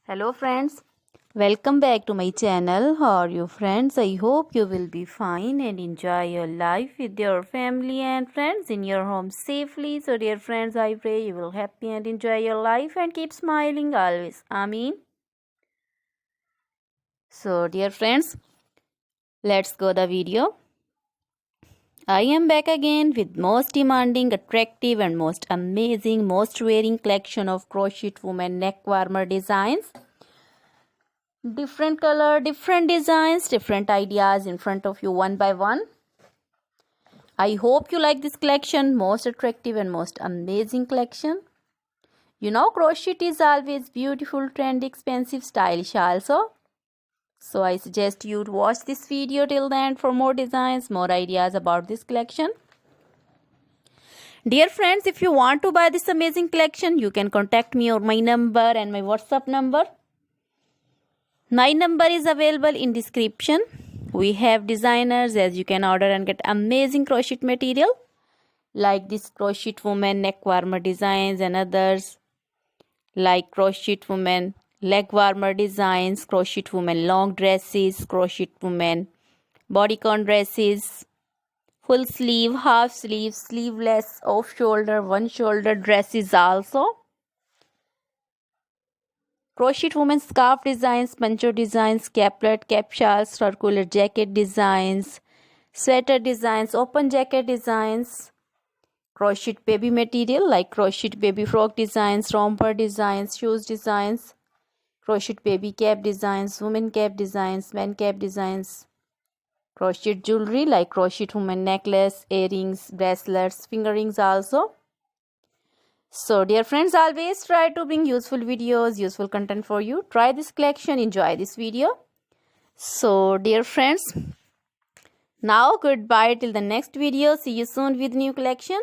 Hello friends, welcome back to my channel. How are you friends? I hope you will be fine and enjoy your life with your family and friends in your home safely. So dear friends, I pray you will happy and enjoy your life and keep smiling always. Amen. So dear friends, let's go the video. I am back again with most demanding, attractive and most amazing, most wearing collection of crochet women neck warmer designs. Different color, different designs, different ideas in front of you one by one. I hope you like this collection, most attractive and most amazing collection. You know, crochet is always beautiful, trendy, expensive, stylish also. So I suggest you to watch this video till the end for more designs, more ideas about this collection. Dear friends, if you want to buy this amazing collection, you can contact me or my number and my WhatsApp number. My number is available in description. We have designers as you can order and get amazing crochet material like this crochet woman neck warmer designs and others like crochet woman leg warmer designs, crochet woman long dresses, crochet woman bodycon dresses, full sleeve, half sleeve, sleeveless, off shoulder, one shoulder dresses also. Crochet woman scarf designs, poncho designs, caplet, cap shawls, circular jacket designs, sweater designs, open jacket designs, crochet baby material like crochet baby frock designs, romper designs, shoes designs, crochet baby cap designs, woman cap designs, man cap designs, crochet jewelry like crochet woman necklace, earrings, bracelets, finger rings also. So dear friends, always try to bring useful videos, useful content for you. Try this collection, enjoy this video. So dear friends, now goodbye till the next video. See you soon with new collection.